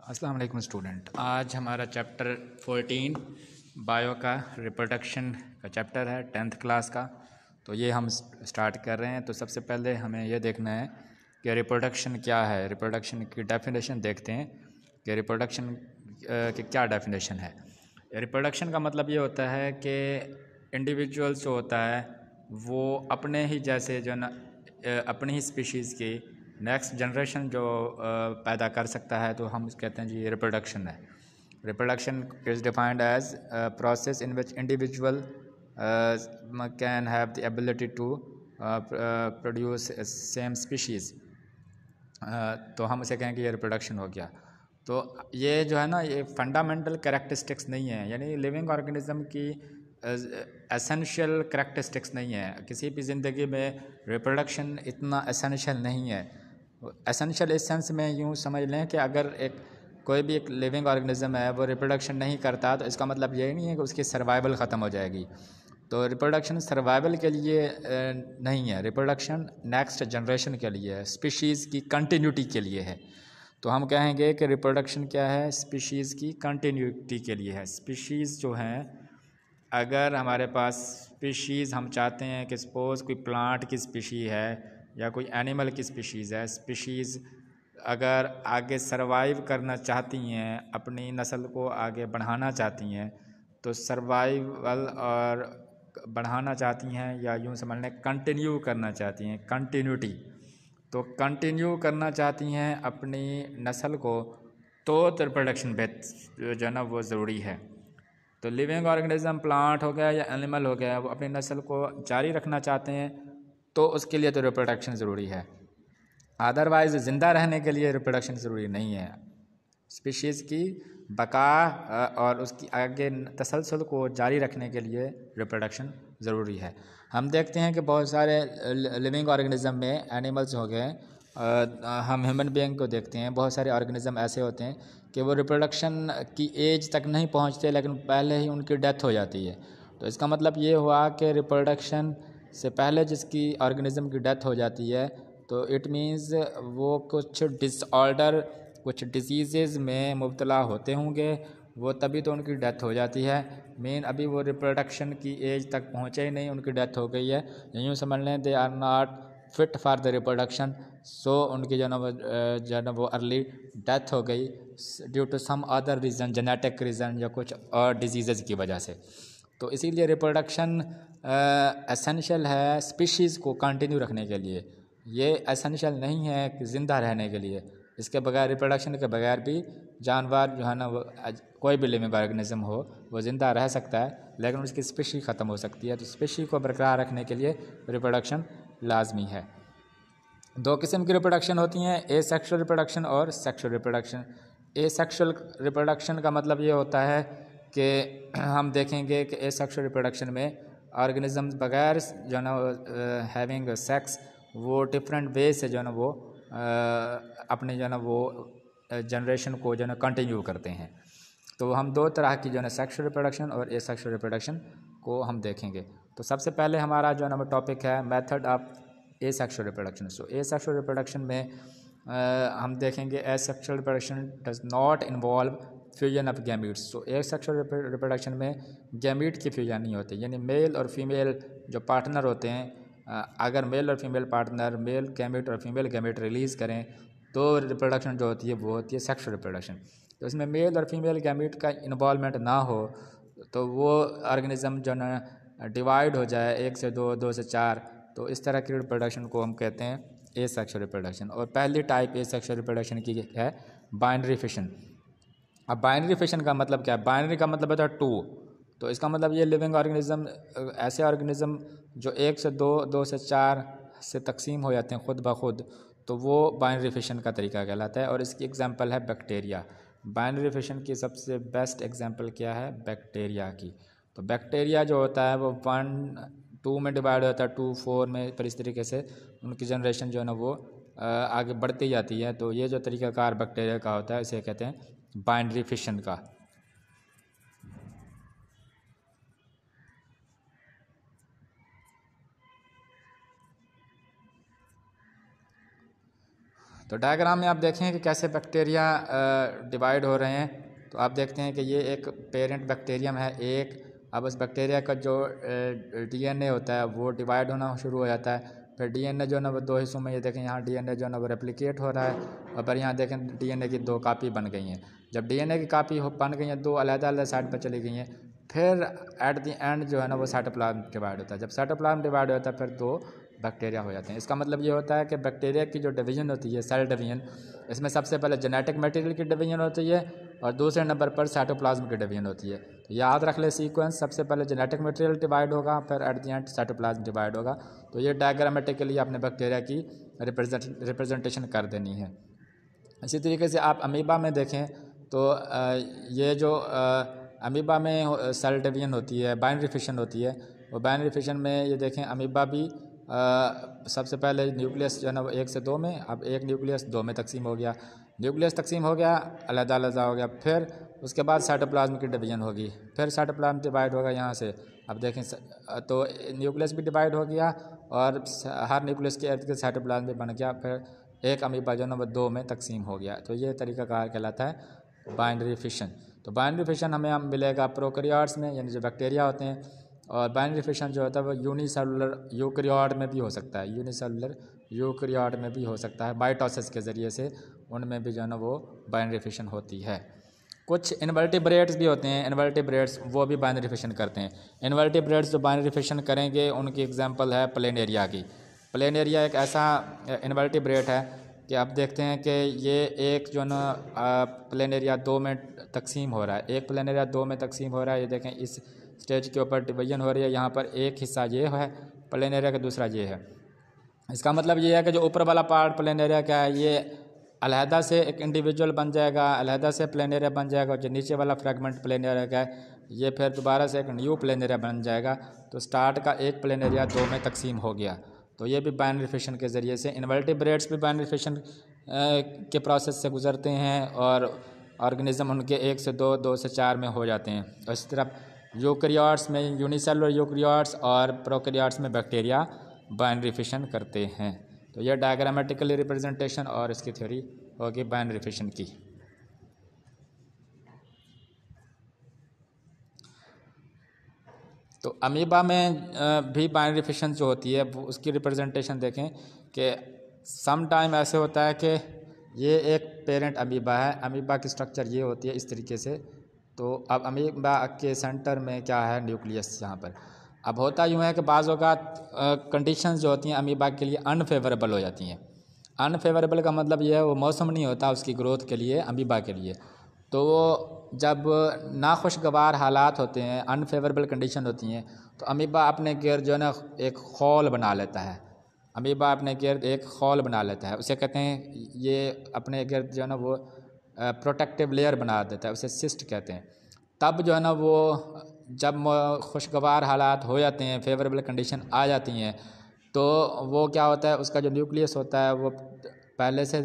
अस्सलाम वालेकुम स्टूडेंट। आज हमारा चैप्टर 14 बायो का रिप्रोडक्शन का चैप्टर है 10th क्लास का। तो ये हम स्टार्ट कर रहे हैं। तो सबसे पहले हमें ये देखना है कि रिप्रोडक्शन क्या है। रिप्रोडक्शन की डेफिनेशन देखते हैं कि रिप्रोडक्शन की क्या डेफिनेशन है। रिप्रोडक्शन का मतलब ये होता है कि इंडिविजुअल्स जो होता है वो अपने ही जैसे जो ना अपनी ही स्पीशीज़ की नेक्स्ट जनरेशन जो पैदा कर सकता है, तो हम कहते हैं जी ये रिप्रोडक्शन है। Reproduction is defined as process in which individual can have the ability to produce same species. तो हम उसे कहेंगे ये रिप्रोडक्शन हो गया। तो ये जो है ना, ये फंडामेंटल कैरेक्टरिस्टिक्स नहीं है, यानी लिविंग ऑर्गेनिज्म की एसेंशियल कैरेक्टरिस्टिक्स नहीं है। किसी भी ज़िंदगी में रिप्रोडक्शन इतना एसेंशियल नहीं है। एसेंशियल इस सेंस में यूँ समझ लें कि अगर कोई भी एक लिविंग ऑर्गेनिज्म है वो रिप्रोडक्शन नहीं करता, तो इसका मतलब ये नहीं है कि उसकी सर्वाइवल ख़त्म हो जाएगी। तो रिप्रोडक्शन सर्वाइवल के लिए नहीं है, रिप्रोडक्शन नेक्स्ट जनरेशन के लिए है, स्पीशीज़ की कंटिन्यूटी के लिए है। तो हम कहेंगे कि रिप्रोडक्शन क्या है, स्पीशीज़ की कंटिन्यूटी के लिए है। स्पीशीज़ जो हैं, अगर हमारे पास स्पीशीज़ हम चाहते हैं कि सपोज़ कोई प्लांट की स्पीशी है या कोई एनिमल की स्पीशीज़ है, स्पीशीज़ अगर आगे सर्वाइव करना चाहती हैं, अपनी नस्ल को आगे बढ़ाना चाहती हैं, तो सर्वाइवल और बढ़ाना चाहती हैं या यूँ समझ लें कंटिन्यू करना चाहती हैं, कंटिन्यूटी। तो कंटिन्यू करना चाहती हैं अपनी नस्ल को, तो रिप्रोडक्शन जो है ना वो ज़रूरी है। तो लिविंग ऑर्गेनिज्म प्लांट हो गया या एनिमल हो गया, वो अपनी नस्ल को जारी रखना चाहते हैं, तो उसके लिए तो रिप्रोडक्शन ज़रूरी है। अदरवाइज़ ज़िंदा रहने के लिए रिप्रोडक्शन ज़रूरी नहीं है। स्पीशीज़ की बका और उसकी आगे तसलसल को जारी रखने के लिए रिप्रोडक्शन ज़रूरी है। हम देखते हैं कि बहुत सारे लिविंग ऑर्गेनिज्म में एनिमल्स हो गए, हम ह्यूमन बीइंग को देखते हैं, बहुत सारे ऑर्गेनिज्म ऐसे होते हैं कि वो रिप्रोडक्शन की एज तक नहीं पहुंचते, लेकिन पहले ही उनकी डेथ हो जाती है। तो इसका मतलब ये हुआ कि रिप्रोडक्शन से पहले जिसकी ऑर्गेनिज्म की डेथ हो जाती है, तो इट मीन्स वो कुछ डिसऑर्डर, कुछ डिजीज़ में मुब्तला होते होंगे, वो तभी तो उनकी डेथ हो जाती है। मेन अभी वो रिप्रोडक्शन की एज तक पहुँचे ही नहीं, उनकी डेथ हो गई है। यूँ समझ लें they are not fit for the reproduction. So उनकी जो है वो अर्ली डेथ हो गई due to some other reason, genetic reason या कुछ और डिजीज़ की वजह से। तो इसीलिए रिप्रोडक्शन एसेंशियल है स्पीशीज़ को कंटिन्यू रखने के लिए। ये एसेंशियल नहीं है कि ज़िंदा रहने के लिए। इसके बगैर, रिप्रोडक्शन के बगैर भी जानवर जो है ना वो कोई भी लिविंग ऑर्गेनिज्म हो वो ज़िंदा रह सकता है, लेकिन उसकी स्पीशी ख़त्म हो सकती है। तो स्पीशी को बरकरार रखने के लिए रिप्रोडक्शन लाजमी है। दो किस्म की रिप्रोडक्शन होती हैं, एसेक्सुअल रिप्रोडक्शन और सेक्सुअल रिप्रोडक्शन। एसेक्सुअल रिप्रोडक्शन का मतलब ये होता है कि हम देखेंगे कि एसेक्सुअल रिप्रोडक्शन में ऑर्गेनिज्म बगैर जो है ना हैविंग सेक्स, वो डिफरेंट वे से जो है ना वो अपने जो है ना वो जनरेशन को जो है ना कंटिन्यू करते हैं। तो हम दो तरह की जो है ना सेक्सुअल रिप्रोडक्शन और एसेक्सुअल रिप्रोडक्शन को हम देखेंगे। तो सबसे पहले हमारा जो है ना टॉपिक है method of asexual reproduction. So asexual reproduction में हम देखेंगे asexual reproduction does not involve fusion of gametes. So asexual reproduction में गैमीट की फ्यूजन नहीं होती, यानी मेल और फीमेल जो पार्टनर होते हैं, अगर मेल और फीमेल पार्टनर मेल गैमेट और फीमेल गैमेट रिलीज़ करें, तो रिप्रोडक्शन जो होती है वो होती है सेक्सुअल रिप्रोडक्शन। तो इसमें मेल और फीमेल गैमेट का इन्वॉल्वमेंट ना हो, तो वो ऑर्गेनिज्म जो ना डिवाइड हो जाए, 1 से 2, 2 से 4, तो इस तरह की रिप्रोडक्शन को हम कहते हैं एसेक्सुअल रिप्रोडक्शन। और पहली टाइप एसेक्सुअल रिप्रोडक्शन की है बाइनरी फिशन। अब बाइनरी फिशन का मतलब क्या है? बाइनरी का मतलब होता है 2। तो इसका मतलब ये लिविंग ऑर्गेनिज्म, ऐसे ऑर्गेनिज्म जो 1 से 2, 2 से 4 से तकसीम हो जाते हैं खुद ब खुद, तो वो बाइनरी फिशन का तरीका कहलाता है। और इसकी एग्जांपल है बैक्टीरिया। बाइनरी फिशन की सबसे बेस्ट एग्जांपल क्या है? बैक्टीरिया की। तो बैक्टीरिया जो होता है वो 1, 2 में डिवाइड होता है, 2, 4 में, पर इस तरीके से उनकी जनरेशन जो है ना वो आगे बढ़ती जाती है। तो ये जो तरीक़ाकार बैक्टीरिया का होता है इसे कहते हैं बाइनरी फिशन का। तो डायग्राम में आप देखें कि कैसे बैक्टीरिया डिवाइड हो रहे हैं। तो आप देखते हैं कि ये एक पेरेंट बैक्टीरियम है एक। अब उस बैक्टीरिया का जो डीएनए होता है वो डिवाइड होना शुरू हो जाता है। फिर डीएनए जो है ना वो दो हिस्सों में, ये देखें यहाँ डीएनए जो है ना वो रेप्लिकेट हो रहा है, और फिर यहाँ देखें डीएनए की दो कापी बन गई हैं। जब डीएनए की कापी बन गई हैं, दो अलग-अलग साइड पर चली गई हैं, फिर एट द एंड जो है ना वो साइटोप्लाज्म डिवाइड होता है। जब साइटोप्लाज्म डिवाइड होता है फिर दो बैक्टीरिया हो जाते हैं। इसका मतलब ये होता है कि बैक्टीरिया की जो डिवीजन होती है, सेल डिवीजन, इसमें सबसे पहले जेनेटिक मटेरियल की डिवीजन होती है और दूसरे नंबर पर साइटोप्लाज्म की डिवीजन होती है। तो याद रख ले सीक्वेंस, सबसे पहले जेनेटिक मटेरियल डिवाइड होगा, फिर at the end cytoplasm divide होगा। तो ये डायग्रामेटिकली आपने बैक्टीरिया की रिप्रेजेंटेशन कर देनी है। इसी तरीके से आप अमीबा में देखें तो ये जो अमीबा में सेल डिवीजन होती है, बाइनरी फिशन होती है, वो बाइनरी फिशन में ये देखें अमीबा भी सबसे पहले न्यूक्लियस जो है ना वो 1 से 2 में, अब एक न्यूक्लियस 2 में तकसीम हो गया, न्यूक्लियस तकसीम हो गया, अलग-अलग हो गया, फिर उसके बाद साइटोप्लाज्म की डिवीजन होगी, फिर साइटोप्लाज्म डिवाइड होगा यहाँ से। अब देखें तो न्यूक्लियस भी डिवाइड हो गया और हर न्यूक्लियस के इर्द गिर्द साइटोप्लाज्म भी बन गया, फिर एक अमीबा जो है ना वो 2 में तकसीम हो गया। तो ये तरीक़ाकार कहलाता है बाइनरी फिशन। तो बाइनरी फिशन हमें मिलेगा प्रोकैरियोट्स में, यानी जो बैक्टीरिया होते हैं, और बाइनरी फिशन जो होता है वो यूनिसेलुलर यूकैरियोट में भी हो सकता है, यूनिसेलुलर यूकैरियोट में भी हो सकता है, माइटोसिस के ज़रिए से उनमें भी जो है ना वो बाइनरी फिशन होती है। कुछ इनवर्टिब्रेट्स भी होते हैं, इनवर्टिब्रेट्स वो भी बाइनरी फिशन करते हैं। इनवर्टिब्रेट्स जो बाइनरी फिशन करेंगे उनकी एग्जांपल है प्लेनेरिया की। प्लेनेरिया एक ऐसा इनवर्टिब्रेट है कि आप देखते हैं कि ये एक जो ना प्लेनेरिया 2 में तकसीम हो रहा है, एक प्लेनेरिया 2 में तकसीम हो रहा है। ये देखें इस स्टेज के ऊपर डिवीजन हो रही है, यहाँ पर एक हिस्सा ये है प्लेनेरिया का, दूसरा ये है। इसका मतलब ये है कि जो ऊपर वाला पार्ट प्लेनेरिया का है ये अलहदा से एक इंडिविजुअल बन जाएगा, अलहदा से प्लेनेरिया बन जाएगा, और जो नीचे वाला फ्रेगमेंट प्लेनेरिया का है ये फिर दोबारा से एक न्यू प्लेनेरिया बन जाएगा। तो स्टार्ट का एक प्लेनेरिया 2 में तकसीम हो गया। तो ये भी बाइनरी फिशन के ज़रिए से, इनवर्टिब्रेट्स भी बाइनरी फिशन के प्रोसेस से गुजरते हैं, और ऑर्गेनिज्म उनके 1 से 2, 2 से 4 में हो जाते हैं। और इस तरह यूकैरियोट्स में यूनिसेलुलर यूकैरियोट्स और प्रोकैरियोट्स में बैक्टीरिया बाइनरी फिशन करते हैं। तो यह डायग्रामेटिकली रिप्रेजेंटेशन और इसकी थ्योरी होगी बाइनरी फिशन की। तो अमीबा में भी बाइनरी फिशन जो होती है वो उसकी रिप्रेजेंटेशन देखें कि सम टाइम ऐसे होता है कि ये एक पेरेंट अमीबा है, अमीबा की स्ट्रक्चर ये होती है इस तरीके से। तो अब अमीबा के सेंटर में क्या है, न्यूक्लियस यहाँ पर। अब होता यूँ है कि बाज़ औक़ात कंडीशंस जो होती हैं अमीबा के लिए अनफेवरेबल हो जाती हैं। अनफेवरेबल का मतलब ये है वो मौसम नहीं होता उसकी ग्रोथ के लिए, अमीबा के लिए। तो वो जब नाखुशगवार हालात होते हैं, अनफेवरेबल कंडीशन होती हैं, तो अमीबा अपने गिर्द जो है ना एक खौल बना लेता है। अमीबा अपने गिर्द एक खौल बना लेता है, उसे कहते हैं, ये अपने गिर्द जो है ना वो प्रोटेक्टिव लेयर बना देता है, उसे सिस्ट कहते हैं। तब जो है ना वो जब खुशगवार हालात हो जाते हैं, फेवरेबल कंडीशन आ जाती हैं, तो वो क्या होता है, उसका जो न्यूक्लियस होता है वो पहले से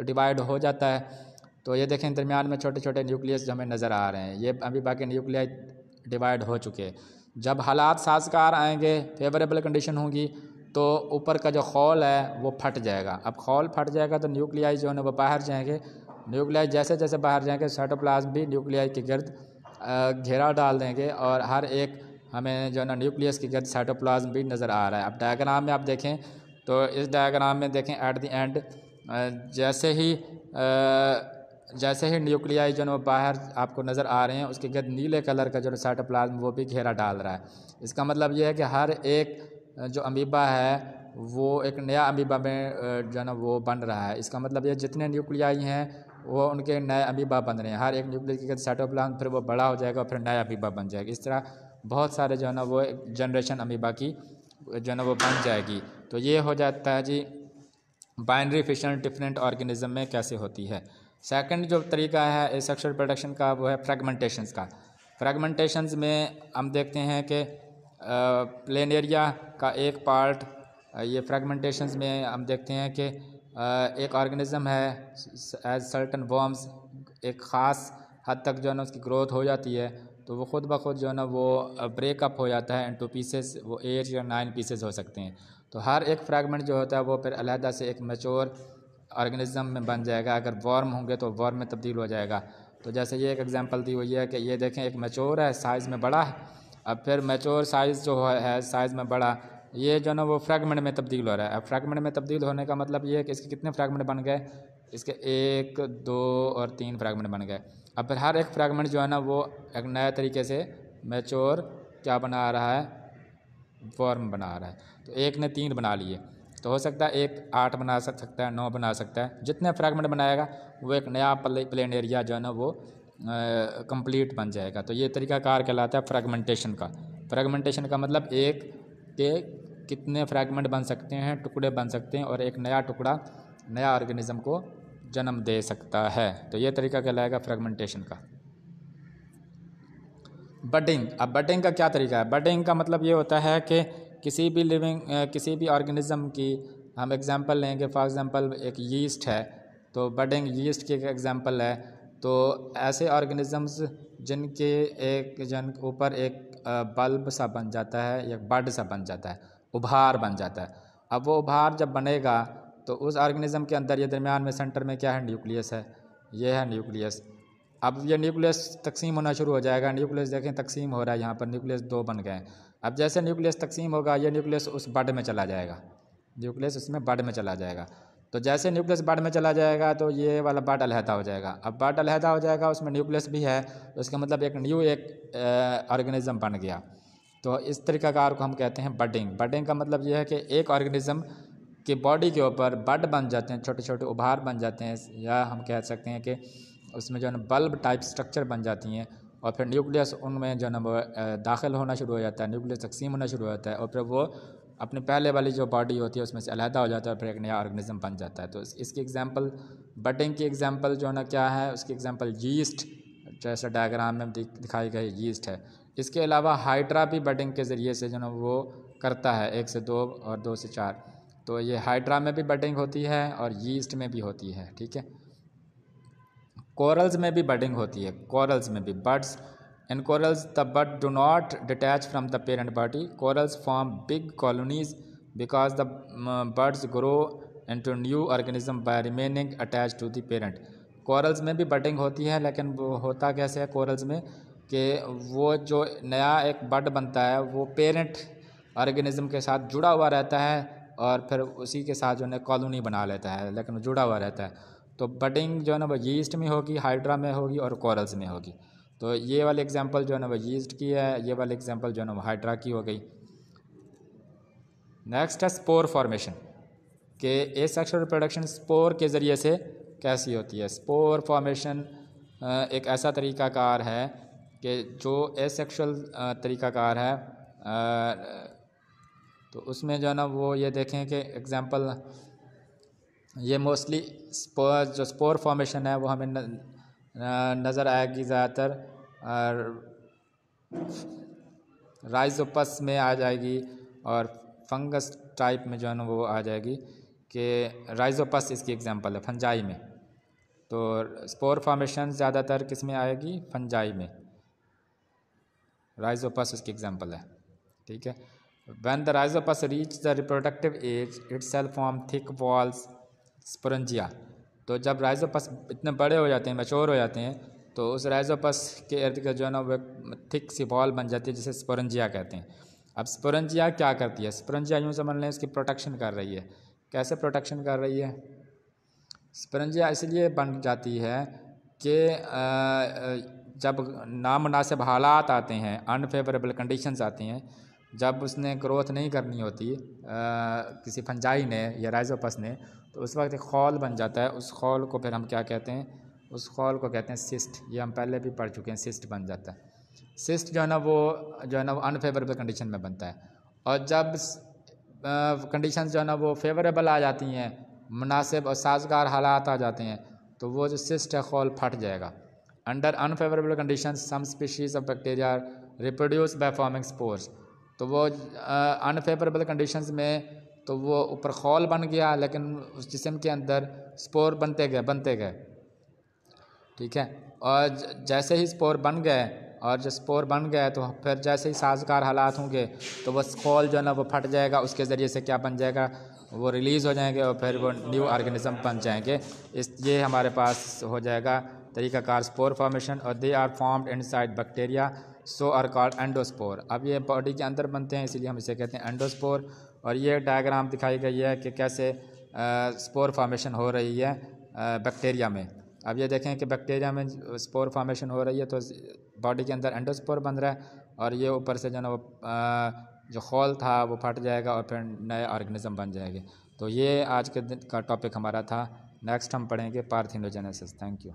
डिवाइड हो जाता है। तो ये देखें दरमियान में छोटे छोटे न्यूक्लियस जो हमें नज़र आ रहे हैं, ये अमीबा के न्यूक्लियाई डिवाइड हो चुके हैं। जब हालात साजगार आएंगे, फेवरेबल कंडीशन होंगी, तो ऊपर का जो खौल है वो फट जाएगा। अब खौल फट जाएगा तो न्यूक्लियाई जो है ना वो बाहर जाएंगे। न्यूक्लियाई जैसे जैसे बाहर जाएंगे, साइटोप्लाज्म भी न्यूक्लियाई के गिर्द घेरा डाल देंगे, और हर एक हमें जो है ना न्यूक्लियस के गिर्द साइटोप्लाज्म भी नज़र आ रहा है। अब डायग्राम में आप देखें तो इस डायग्राम में देखें एट द एंड जैसे ही न्यूक्लियाई जो है वो बाहर आपको नज़र आ रहे हैं, उसके गिर्द नीले कलर का जो साइटोप्लाज्म वो भी घेरा डाल रहा है। इसका मतलब ये है कि हर एक जो अमीबा है वो एक नया अमीबा में जो है ना वो बन रहा है। इसका मतलब ये जितने न्यूक्लियाई हैं वो उनके नए अमीबा बन रहे हैं। हर एक न्यूक्लियस के साइटोप्लाज्म फिर वो बड़ा हो जाएगा, फिर नया अमीबा बन जाएगा। इस तरह बहुत सारे जो है ना वो जनरेशन अमीबा की जो है ना वो बन जाएगी। तो ये हो जाता है जी बाइनरी फिशन डिफरेंट ऑर्गेनिज्म में कैसे होती है। सेकंड जो तरीका है एसेक्सुअल रिप्रोडक्शन का वो है फ्रेगमेंटेशंस का। फ्रेगमेंटेशंस में हम देखते हैं कि प्लेनेरिया का एक पार्ट, ये फ्रेगमेंटेशंस में हम देखते हैं कि एक ऑर्गेनिज्म है एज सर्टन वर्म्स, एक ख़ास हद तक जो है ना उसकी ग्रोथ हो जाती है, तो वो ख़ुद ब खुद जो है ना वो ब्रेकअप हो जाता है इनटू पीसेस। वो 8 या 9 पीसेस हो सकते हैं। तो हर एक फ्रैगमेंट जो होता है वो फिर अलहदा से एक मैच्योर ऑर्गेनिज्म में बन जाएगा। अगर वर्म होंगे तो वर्म में तब्दील हो जाएगा। तो जैसे ये एक एग्जांपल दी हुई है कि ये देखें एक मैच्योर है, साइज़ में बड़ा है। अब फिर मैच्योर साइज़ जो है साइज़ में बड़ा, ये जो ना वो फ्रैगमेंट में तब्दील हो रहा है। अब फ्रैगमेंट में तब्दील होने का मतलब ये है कि इसके कितने फ्रैगमेंट बन गए, इसके 1, 2 और 3 फ्रैगमेंट बन गए। अब फिर हर एक फ्रैगमेंट जो है ना वो एक नए तरीके से मैच्योर क्या बना रहा है, फॉर्म बना रहा है। तो एक ने 3 बना लिए, तो हो सकता है एक 8 बना सकता है, 9 बना सकता है। जितने फ्रैगमेंट बनाएगा वो एक नया प्लेन एरिया जो है ना वो कंप्लीट बन जाएगा। तो ये तरीकाकार कहलाता है फ्रैगमेंटेशन का। फ्रैगमेंटेशन का मतलब एक के कितने फ्रैगमेंट बन सकते हैं, टुकड़े बन सकते हैं, और एक नया टुकड़ा नया ऑर्गेनिज्म को जन्म दे सकता है। तो ये तरीका कहलाएगा फ्रैगमेंटेशन का। बडिंग, अब बडिंग का क्या तरीका है? बडिंग का मतलब ये होता है कि किसी भी ऑर्गेनिज्म की हम एग्जांपल लेंगे। फॉर एग्जांपल एक यीस्ट है, तो बडिंग यीस्ट की एक एग्जांपल है। तो ऐसे ऑर्गेनिजम्स जिन ऊपर एक बल्ब सा बन जाता है या बड सा बन जाता है, उभार बन जाता है। अब वो उभार जब बनेगा तो उस ऑर्गेनिज्म के अंदर ये दरमियान में सेंटर में क्या है, न्यूक्लियस है। ये है न्यूक्लियस। अब ये न्यूक्लियस तकसीम होना शुरू हो जाएगा। न्यूक्लियस देखें तकसीम हो रहा है, यहाँ पर न्यूक्लियस 2 बन गए हैं। अब जैसे न्यूक्लियस तकसीम होगा, ये न्यूक्लियस उस बड में चला जाएगा, न्यूक्लियस उसमें बड में चला जाएगा। तो जैसे न्यूक्लियस बड में चला जाएगा तो ये वाला बड अलहदा हो जाएगा। अब बड अलहदा हो जाएगा, उसमें न्यूक्लियस भी है, तो इसका मतलब एक न्यू ऑर्गेनिज्म बन गया। तो इस तरीकाकार को हम कहते हैं बडिंग। बडिंग का मतलब ये है कि एक ऑर्गेनिज्म की बॉडी के ऊपर बड बन जाते हैं, छोटे छोटे उभार बन जाते हैं, या हम कह सकते हैं कि उसमें जो है ना बल्ब टाइप स्ट्रक्चर बन जाती हैं, और फिर न्यूक्लियस उनमें जो है ना वो दाखिल होना शुरू हो जाता है, न्यूक्लियस तकसीम होना शुरू हो जाता है, और फिर वो अपने पहले वाली जो बॉडी होती है उसमें से अलहदा हो जाता है और फिर एक नया ऑर्गेनिज्म बन जाता है। तो इसकी एग्जांपल, बडिंग की एग्जांपल जो है ना क्या है, उसकी एग्जांपल यीस्ट, जैसे डायग्राम में दिखाई गई यीस्ट है। इसके अलावा हाइड्रा भी बडिंग के ज़रिए से जो है ना वो करता है, 1 से 2 और 2 से 4। तो ये हाइड्रा में भी बडिंग होती है और यीस्ट में भी होती है। ठीक है। कोरल्स में भी बडिंग होती है, कोरल्स में भी। Buds in corals the bud do not detach from the parent body. Corals form big colonies because the buds grow into new organism by remaining attach to the parent. Corals में भी budding होती है, लेकिन वो होता कैसे है corals में कि वो जो नया एक बड बनता है वो पेरेंट ऑर्गेनिज्म के साथ जुड़ा हुआ रहता है और फिर उसी के साथ जो है कॉलोनी बना लेता है, लेकिन जुड़ा हुआ रहता है। तो बडिंग जो है ना वो यीस्ट में होगी, हाइड्रा में होगी और कोरल्स में होगी। तो ये वाली एग्जांपल जो है ना वो यीस्ट की है, ये वाली एग्जांपल जो है ना वो हाइड्रा की हो गई। नेक्स्ट है स्पोर फॉर्मेशन, कि एसेक्सुअल रिप्रोडक्शन स्पोर के ज़रिए से कैसी होती है। स्पोर फॉर्मेशन एक ऐसा तरीक़ाकार है कि जो एसेक्सुअल तरीक़ाकार है, तो उसमें जो है ना वो ये देखें कि एग्जांपल ये मोस्टली जो स्पोर फॉर्मेशन है वो हमें नज़र आएगी ज़्यादातर राइजोपस में आ जाएगी, और फंगस टाइप में जो है ना वो आ जाएगी कि राइजोपस इसकी एग्जांपल है, फंजाई में। तो स्पोर फॉर्मेशन ज़्यादातर किस में आएगी, फंजाई में। राइजोपस इसकी एग्जांपल है। ठीक है। When the rhizopus reach the reproductive age, itself form thick walls sporangia. तो जब राइजोपस इतने बड़े हो जाते हैं, मैच्योर हो जाते हैं, तो उस राइजोपस के इर्द गिर्द जो है ना वो थिक सी बॉल बन जाती है जिसे स्पोरेंजिया कहते हैं। अब स्पोरेंजिया क्या करती है? स्पोरेंजिया यूँ समझ लें इसकी प्रोटेक्शन कर रही है। कैसे प्रोटेक्शन कर रही है? स्पोरेंजिया इसलिए बन जाती है कि जब नामुनासिब हालात आते हैं, अनफेवरेबल कंडीशंस आती हैं, जब उसने ग्रोथ नहीं करनी होती किसी फंजाई ने या राइजोपस ने, तो उस वक्त एक खौल बन जाता है। उस खौल को फिर हम क्या कहते हैं? उस खौल को कहते हैं सिस्ट। ये हम पहले भी पढ़ चुके हैं, सिस्ट बन जाता है। सिस्ट जो है ना वो अनफेवरेबल कंडीशन में बनता है, और जब कंडीशन जो है ना वो फेवरेबल आ जाती हैं, मुनासिब और साजगार हालात आ जाते हैं, तो वो जो सिस्ट है खौल फट जाएगा। Under unfavourable condition some species of bacteria reproduce by forming spores. तो वो अनफेवरेबल कंडीशंस में तो वो ऊपर खौल बन गया, लेकिन उस जिस्म के अंदर स्पोर बनते गए। ठीक है। और जैसे ही स्पोर बन गए, और जब स्पोर बन गए तो फिर जैसे ही साजगार हालात होंगे तो वो खौल जो है ना वो फट जाएगा। उसके ज़रिए से क्या बन जाएगा? वो रिलीज़ हो जाएंगे और फिर वो न्यू ऑर्गेनिज्म बन जाएंगे। ये हमारे पास हो जाएगा तरीक़ाकार स्पोर फॉर्मेशन, और they are formed inside bacteria so are called endospore. अब ये बॉडी के अंदर बनते हैं, इसीलिए हम इसे कहते हैं एंडोस्पोर। और ये डायग्राम दिखाई गई है कि कैसे स्पोर फॉर्मेशन हो रही है बैक्टीरिया में। अब ये देखें कि बैक्टीरिया में स्पोर फॉर्मेशन हो रही है तो बॉडी के अंदर एंडोस्पोर बन रहा है, और ये ऊपर से जो ना वो जो होल था वो फट जाएगा और फिर नए ऑर्गेनिज्म बन जाएंगे। तो ये आज के दिन का टॉपिक हमारा था। नेक्स्ट हम पढ़ेंगे पार्थिनोजेनेसिस। Thank you.